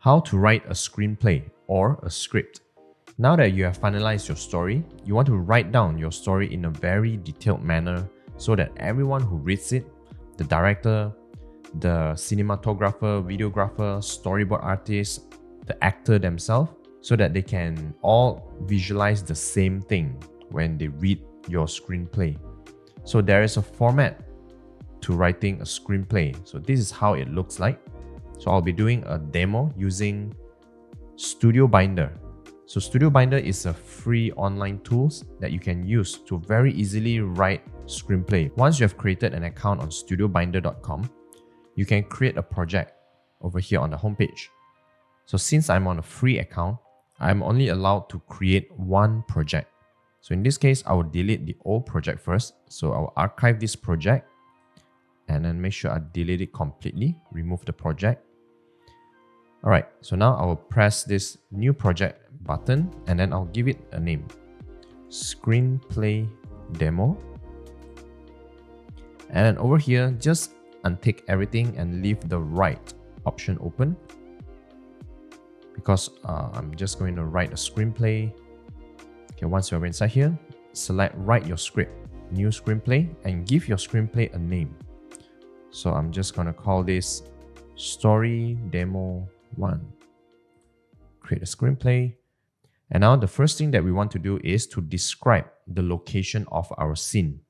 How to write a screenplay or a script. Now that you have finalized your story, you want to write down your story in a very detailed manner so that everyone who reads it, the director, the cinematographer, videographer, storyboard artist, the actor themselves, so that they can all visualize the same thing when they read your screenplay. So there is a format to writing a screenplay. So this is how it looks like. So I'll be doing a demo using Studio Binder. So Studio Binder is a free online tools that you can use to very easily write screenplay. Once you have created an account on studiobinder.com, you can create a project over here on the homepage. So since I'm on a free account, I'm only allowed to create one project. So in this case, I will delete the old project first. So I will archive this project and then make sure I delete it completely, remove the project. All right, so now I will press this new project button and then I'll give it a name, Screenplay Demo. And then over here, just untick everything and leave the write option open because I'm just going to write a screenplay. Okay, once you're inside here, select write your script, new screenplay, and give your screenplay a name. So I'm just going to call this Story Demo 1. Create a screenplay. And now the first thing that we want to do is to describe the location of our scene.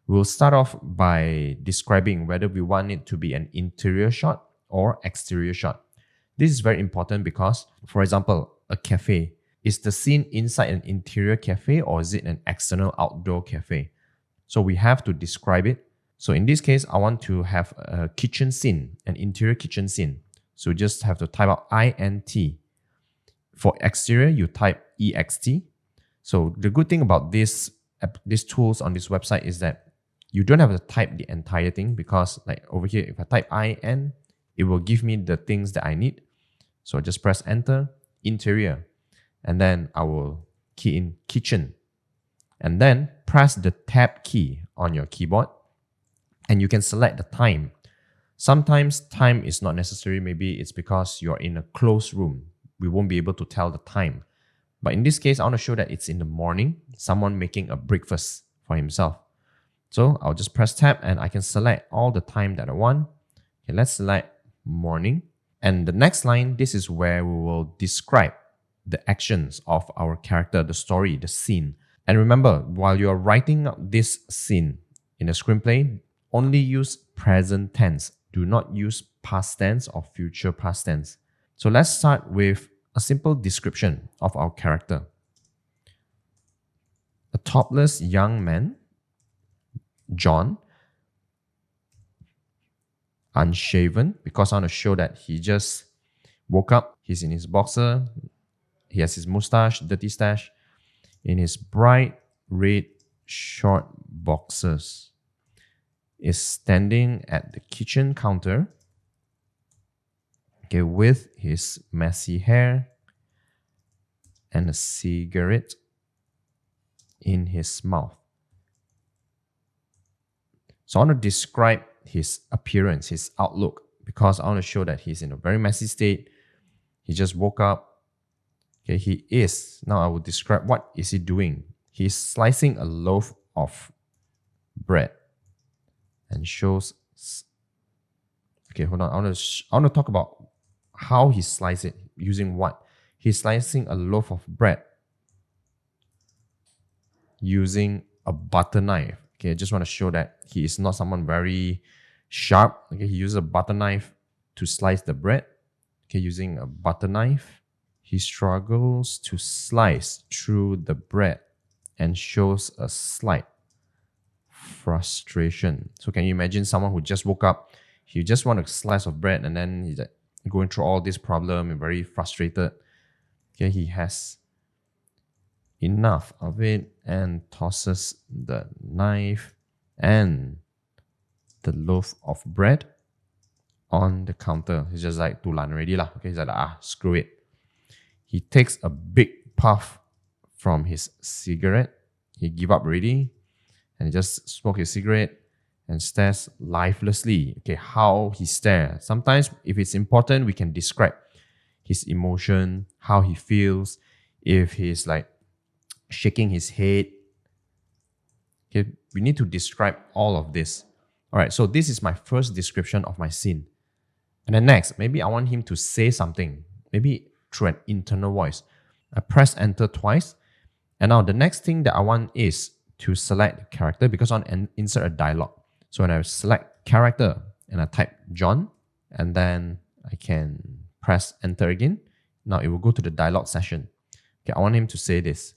We'll start off by describing whether we want it to be an interior shot or exterior shot. This is very important because, for example, a cafe. Is the scene inside an interior cafe or is it an external outdoor cafe? So we have to describe it. So in this case, I want to have a kitchen scene, an interior kitchen scene. So just have to type out INT. For exterior, you type EXT. So the good thing about these tools on this website is that you don't have to type the entire thing because like over here, if I type IN, it will give me the things that I need. So just press enter, interior, and then I will key in kitchen. And then press the tab key on your keyboard and you can select the time. Sometimes time is not necessary. Maybe it's because you're in a closed room. We won't be able to tell the time. But in this case, I want to show that it's in the morning, someone making a breakfast for himself. So I'll just press tab and I can select all the time that I want. Okay, let's select morning. And the next line, this is where we will describe the actions of our character, the story, the scene. And remember, while you're writing out this scene in a screenplay, only use present tense. Do not use past tense or future past tense. So let's start with a simple description of our character. A topless young man, John, unshaven, because I want to show that he just woke up, he's in his boxer, he has his mustache, dirty stash, in his bright red short boxers, is standing at the kitchen counter, okay, with his messy hair and a cigarette in his mouth. So I want to describe his appearance, his outlook, because I want to show that he's in a very messy state. He just woke up. Okay, he is. Now I will describe what is he doing. He's slicing a loaf of bread and shows. Okay, hold on. I want to talk about how he sliced it, using what. He's slicing a loaf of bread using a butter knife. Okay, I just want to show that he is not someone very sharp. Okay, he uses a butter knife to slice the bread. Okay, using a butter knife. He struggles to slice through the bread and shows a slight frustration. So can you imagine someone who just woke up, he just want a slice of bread and then he's like going through all this problem and very frustrated. Okay, he has enough of it and tosses the knife and the loaf of bread on the counter. He's just like tulan already lah. Okay, he's like screw it. He takes a big puff from his cigarette. He give up already and he just smoke his cigarette and stares lifelessly. Okay, how he stares. Sometimes if it's important, we can describe. his emotion, how he feels, if he's like shaking his head. Okay, we need to describe all of this. All right, so this is my first description of my scene. And then next, maybe I want him to say something, maybe through an internal voice. I press enter twice. And now the next thing that I want is to select the character because I want to insert a dialogue. So when I select character and I type John, and then I can press enter again. Now it will go to the dialogue session. Okay, I want him to say this.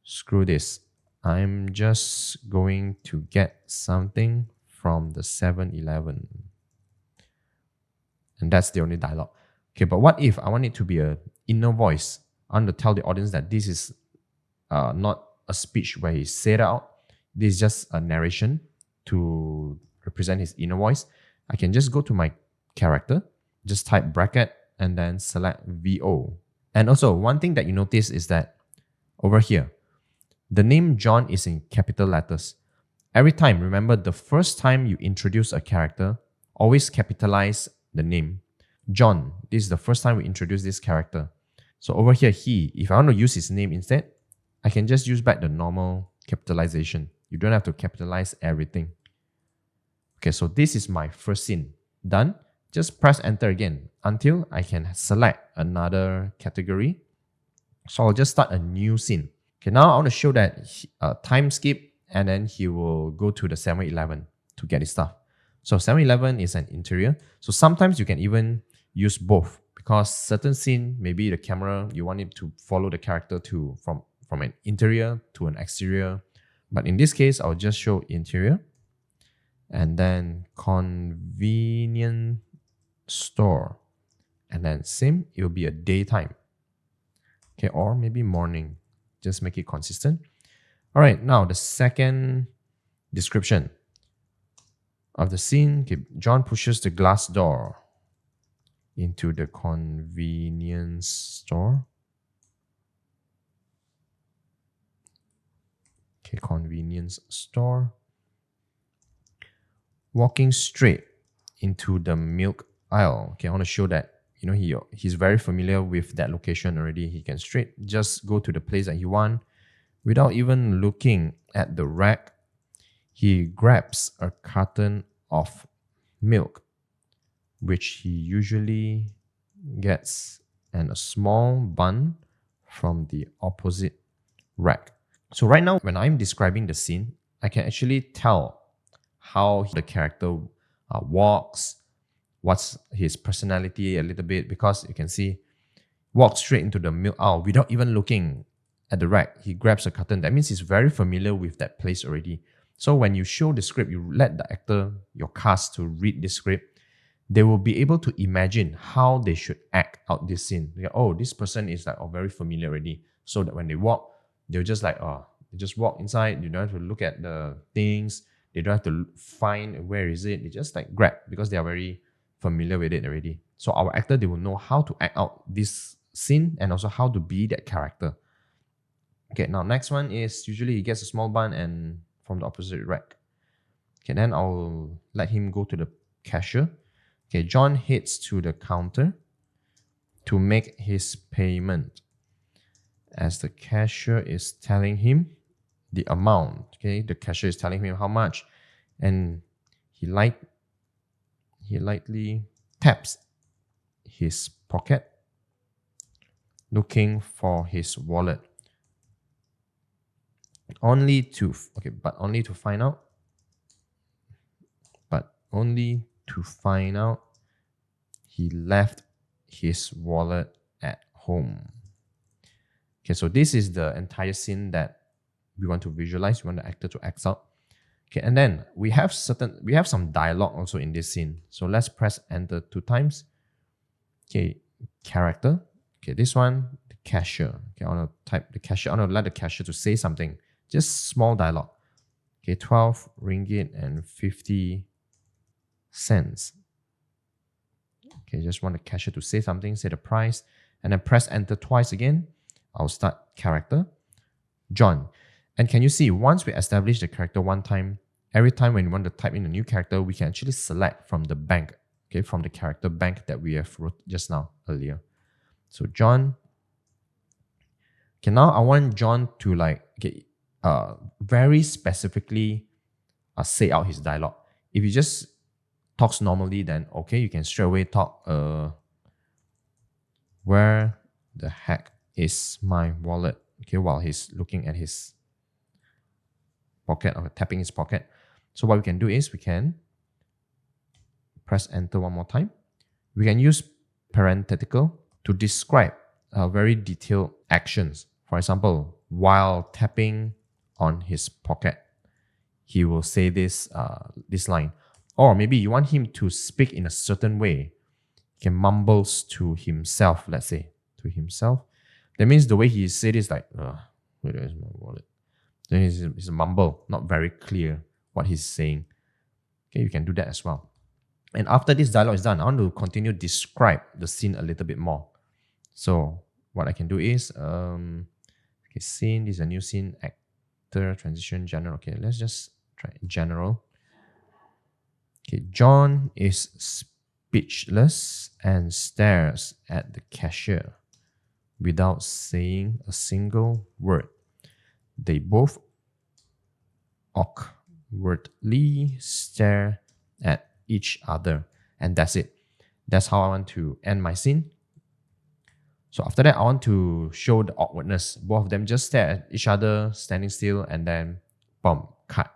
Screw this. I'm just going to get something from the 7-Eleven. And that's the only dialogue. Okay, but what if I want it to be an inner voice? I want to tell the audience that this is not a speech where he said out. This is just a narration to represent his inner voice. I can just go to my character, just type bracket, and then select VO. And also, one thing that you notice is that over here, the name John is in capital letters. Every time, remember, the first time you introduce a character, always capitalize the name. John, this is the first time we introduce this character. So over here, he, if I want to use his name instead, I can just use back the normal capitalization. You don't have to capitalize everything. Okay, so this is my first scene. Done. Just press enter again until I can select another category. So I'll just start a new scene. Okay, now I want to show that time skip, and then he will go to the 7-Eleven to get his stuff. So 7-Eleven is an interior. So sometimes you can even use both because certain scene, maybe the camera, you want it to follow the character from an interior to an exterior. But in this case, I'll just show interior and then convenience store. And then same, it will be a daytime. Okay, or maybe morning. Just make it consistent. All right, now the second description of the scene. Okay, John pushes the glass door into the convenience store. Okay, convenience store. Walking straight into the milk aisle. Okay, I want to show that he's very familiar with that location already. He can straight just go to the place that he wants without even looking at the rack. He grabs a carton of milk, which he usually gets, and a small bun from the opposite rack. So right now, when I'm describing the scene, I can actually tell how the character walks, what's his personality a little bit, because you can see, walks straight into the milk aisle without even looking at the rack. He grabs a carton. That means he's very familiar with that place already. So when you show the script, you let the actor, your cast, to read the script, they will be able to imagine how they should act out this scene. They go, oh, this person is like very familiar already. So that when they walk, they'll just they just walk inside. You don't have to look at the things. They don't have to find where is it. They just grab because they are very familiar with it already. So our actor, they will know how to act out this scene and also how to be that character. Okay, now next one is usually he gets a small bun and from the opposite rack. Okay, then I'll let him go to the cashier. Okay, John heads to the counter to make his payment. As the cashier is telling him the amount, okay, the cashier is telling him how much, and he lightly taps his pocket, looking for his wallet. Only to find out he left his wallet at home. Okay, so this is the entire scene that we want to visualize. We want the actor to act out. Okay, and then we have some dialogue also in this scene. So let's press enter 2 times. Okay, character. Okay, this one, the cashier. Okay, I want to type the cashier. I want to let the cashier to say something. Just small dialogue. Okay, 12 ringgit and 50 cents. Okay, just want the cashier to say something, say the price, and then press enter twice again. I'll start character, John. And can you see, once we establish the character one time, every time when we want to type in a new character, we can actually select from the bank, okay, from the character bank that we have wrote just now earlier. So John. Okay, now I want John to very specifically say out his dialogue. If he just talks normally, then okay, you can straight away talk, where the heck is my wallet? Okay, while he's looking at his pocket or tapping his pocket. So what we can do is we can press enter one more time. We can use parenthetical to describe very detailed actions. For example, while tapping on his pocket, he will say this line. Or maybe you want him to speak in a certain way. He can mumbles to himself, let's say, to himself. That means the way he said is like, where is my wallet? Then it's a mumble, not very clear what he's saying. Okay, you can do that as well. And after this dialogue is done, I want to continue describe the scene a little bit more. So what I can do is, okay, scene, this is a new scene, actor, transition, general. Okay, let's just try general. Okay, John is speechless and stares at the cashier without saying a single word. They both awkwardly stare at each other, and that's it. That's how I want to end my scene. So after that, I want to show the awkwardness. Both of them just stare at each other, standing still, and then boom, cut.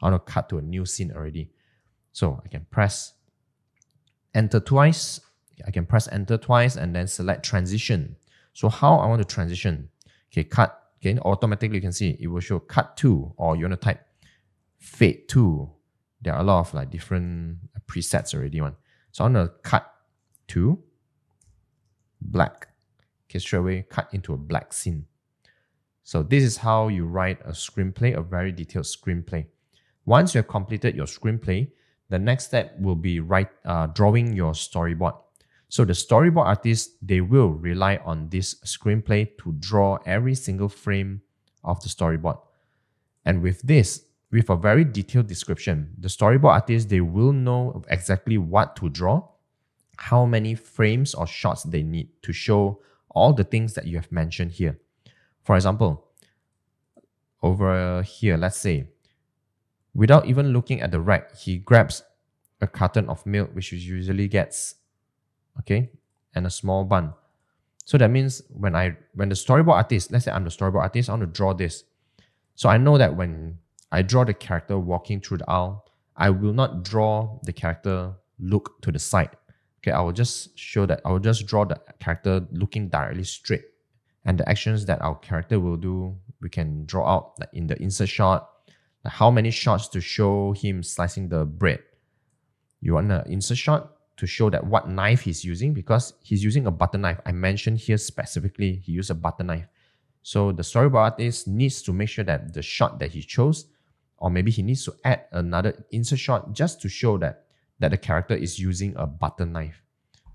I want to cut to a new scene already. So I can press enter twice. I can press enter twice and then select transition. So how I want to transition? Okay, cut. Okay, automatically you can see it will show cut to, or you want to type fade to. There are a lot of different presets already. So I'm going to cut to black. Okay, straight away cut into a black scene. So this is how you write a screenplay, a very detailed screenplay. Once you have completed your screenplay, the next step will be drawing your storyboard. So the storyboard artists, they will rely on this screenplay to draw every single frame of the storyboard. And with this, with a very detailed description, the storyboard artists, they will know exactly what to draw, how many frames or shots they need to show all the things that you have mentioned here. For example, over here, let's say, without even looking at the rack, he grabs a carton of milk, which he usually gets, okay, and a small bun. So that means when the storyboard artist, let's say I'm the storyboard artist, I want to draw this. So I know that when I draw the character walking through the aisle, I will not draw the character look to the side. Okay, I will just draw the character looking directly straight. And the actions that our character will do, we can draw out in the insert shot, how many shots to show him slicing the bread. You want an insert shot to show that what knife he's using, because he's using a butter knife. I mentioned here specifically, he used a butter knife. So the storyboard artist needs to make sure that the shot that he chose, or maybe he needs to add another insert shot just to show that the character is using a butter knife.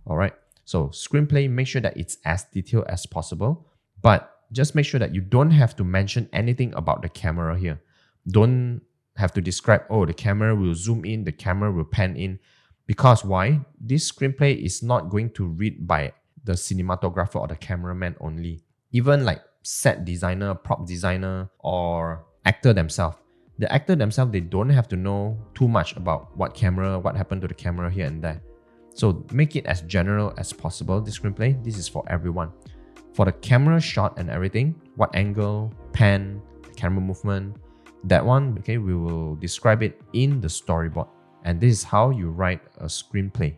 All right. So screenplay, make sure that it's as detailed as possible, but just make sure that you don't have to mention anything about the camera here. Don't have to describe, oh, the camera will zoom in, the camera will pan in. Because why? This screenplay is not going to read by the cinematographer or the cameraman only. Even like set designer, prop designer, or actor themselves. The actor themselves, they don't have to know too much about what happened to the camera here and there. So make it as general as possible, this screenplay. This is for everyone. For the camera shot and everything, what angle, pan, camera movement, that one, okay, we will describe it in the storyboard. And this is how you write a screenplay.